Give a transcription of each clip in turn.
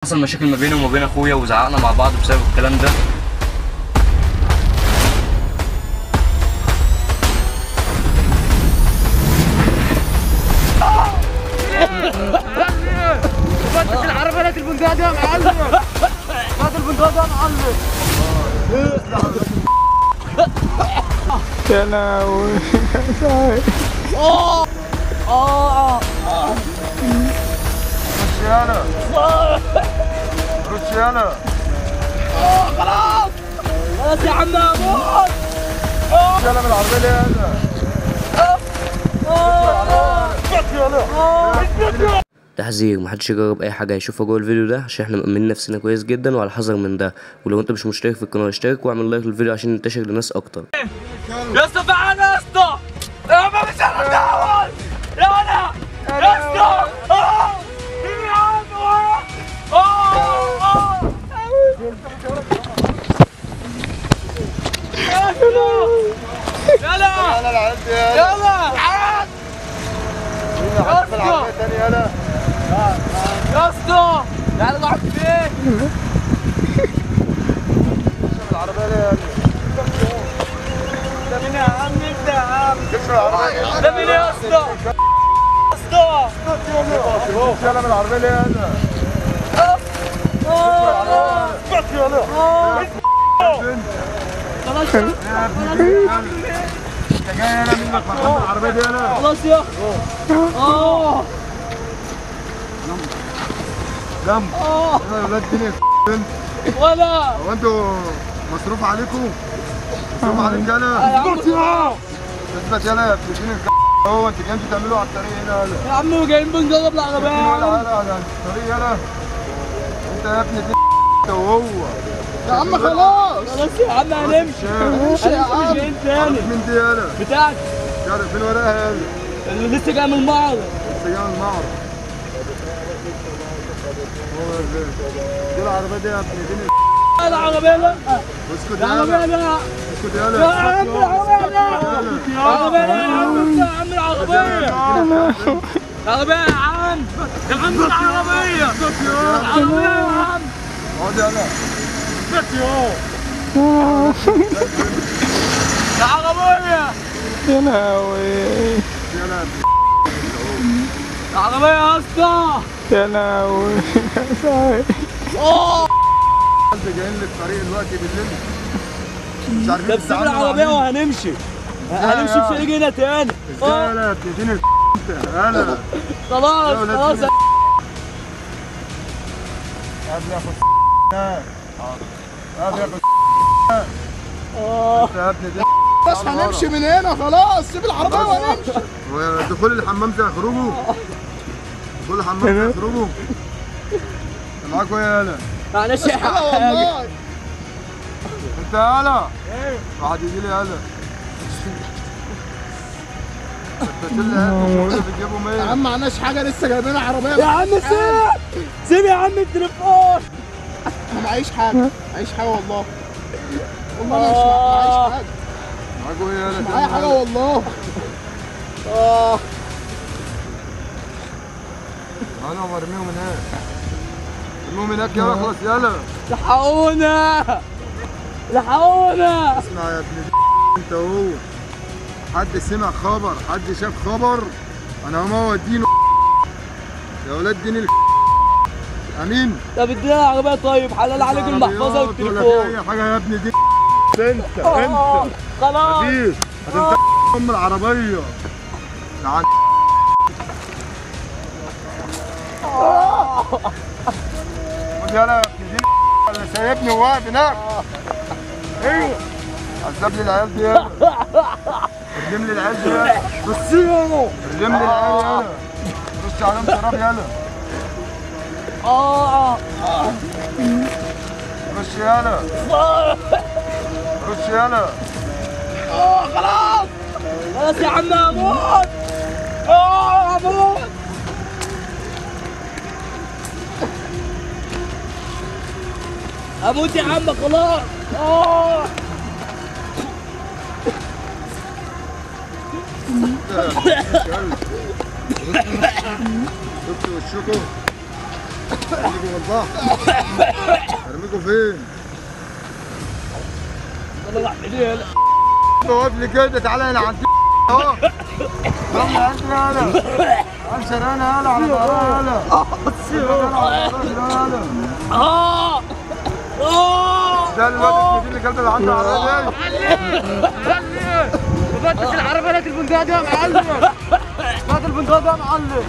حصل مشاكل ما بيني وما بين اخويا وزعقنا مع بعض بسبب الكلام ده. فتش العربية هات البندقية دي يا معلم. هات البندقية دي يا معلم. يا لهوي. رش يالا رش يالا. خلاص خلاص يا عم اموت. يالا من العربية دي يالا. تحذير: محدش يجرب اي حاجه هيشوفها جوه الفيديو ده، عشان احنا مأمنين نفسنا كويس جدا وعلى حذر من ده. ولو انت مش مشترك في القناه اشترك واعمل لايك للفيديو عشان ينتشر لناس اكتر. يا اسطى تعالى يا اسطى. يا ما مش هنتعاون. يا انا يا اسطى. يا عم يلا يالا العيال دي يالا. يلا تعال يلا في العربية تاني يالا. يا اسطى. تعالى نقعد فين؟ رش العربية دي يالا. ده مين يا عم انت يا عم؟ رش العربية. ده مين يا اسطى؟ يا اسطى. رش يالا من العربية دي يالا. خلاص انت جاي يالا منك فرحان بالعربية دي يالا. خلاص يا جنب يا ولاد الدنيا. ولا هو انتوا مصروف عليكم؟ مصروف عليك يالا. اثبت يالا يا ابن هو انت جايين تعملوا على الطريق هنا يالا. يا عم جايين بنجرب العربية يا عم. على الطريق يالا. انت يا ابن انت وهو. يا عم خلاص خلاص يا عم هنمشي هنمشي يا عم. مش جايين تاني من دي يالا. بتاعتي يالا فين وراها يالا؟ اللي لسه جاي من المعرض. لسه جاي من المعرض. هو دي العربية دي يا ابن دي. العربية لا. اسكت العربية يالا. لا. اسكت يا يالا. عم العربية لا. العربية لا يا عم. يا عم العربية. العربية يا عم. يا عم العربية. العربية يا عم. اقعد يالا. العربية. يا لهوي. يالا العربية يا اسطى. يا لهوي. انت جايين لي الطريق دلوقتي بالليل. مش عارفين ده بسيب العربية وهنمشي. هنمشي مش هنيجي هنا تاني. ازاي يالا بتديني انت يالا. خلاص خلاص. قبل ياخد قبل ياخد انت يا ابني دي. بس هنمشي من هنا خلاص. سيب العربية وهنمشي. دخول الحمام سيخرجوا. دخول الحمام سيخرجوا. معاكوا ايه يالا؟ معلش يا حاجة. انت يالا. واحد يجي لي يالا. انت اللي هات بتجيبهم ايه؟ يا عم معناش حاجة، لسه جايبين عربية. يا عم سيب سيب يا عم التليفون. أنا معيش حاجة، معيش حاجة والله. والله أنا مش معيش حاجة. معاكوا ايه يالا؟ معايا حاجة والله. انا مرميهم هناك. مرميهم هناك يالا خلاص يالا. لحقونا لحقونا. اسمع يا ابن انت هو. حد سمع خبر، حد شاف خبر، انا هقوم اودينه يا ولاد دين امين. طب ادينا العربية طيب، حلال عليك المحفظة والتليفون. اي حاجه يا ابني دي. انت خلاص مفيش هتنت ام العربيه. تعال خد يالا يا ابن دي اللي سايبني وواقف هناك. ايوه عذب لي العيال دي يالا. ارجم لي العيال دي يالا. بصيهم ارجم لي العيال يالا. رش عليهم شراب يالا. رش يالا. رش يالا. خلاص خلاص يا عم اموت. اموت. اموت يا عم خلاص. شفت وشكم. ارميكوا والله. ارميكوا فين؟ والله راح عليه. واقف لي كده، تعالى هنا عندي اهو. يلا عندي هلا. انشر انا هلا على ظهرها هلا. ده الواد اللي كلب اللي عنده عربيه. معلم بفتش العربيه هات البندقيه ده يا معلم. هات البندقيه ده يا معلم.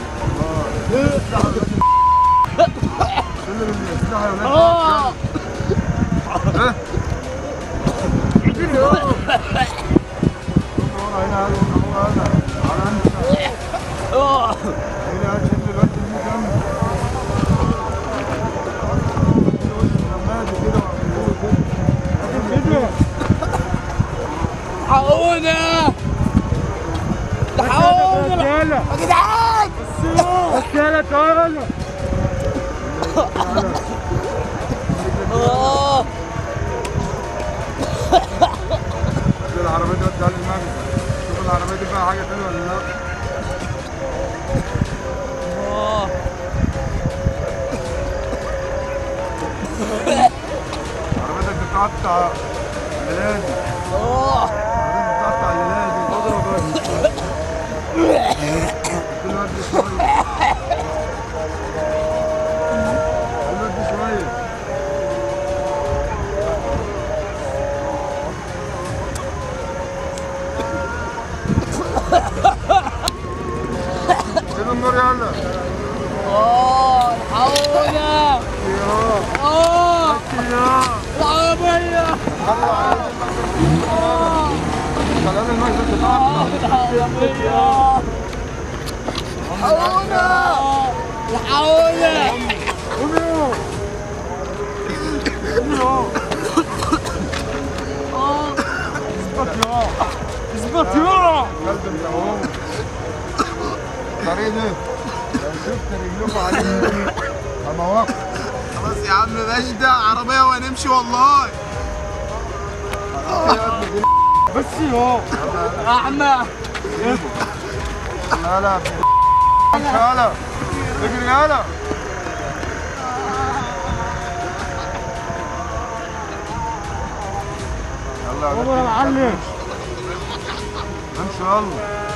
الحقونا الحقونا يا جدعان. الرجاله تعالوا. العربية دي وديها للمخزن. شوف العربية دي فيها حاجة تانية ولا لا؟ العربية دي بتقطع الليلادي. العربية دي بتقطع الليلادي. اضرب بس. كل وقت شوية. كل وقت شوية. شيلوا النور يلا. الحقونا. العربية. خلاص المخزن بتاعنا. العربية. الحقونا. الحقونا. قوموا. اثبت يا كلب انت اهو. الطريق ده لو شفت رجلكم عليه هموقف. خلاص يا عم ماشي، ده عربيه وهنمشي والله. بس اهو. اعمى. يلا يلا اجري يلا. يلا يا معلم. امشي يلا.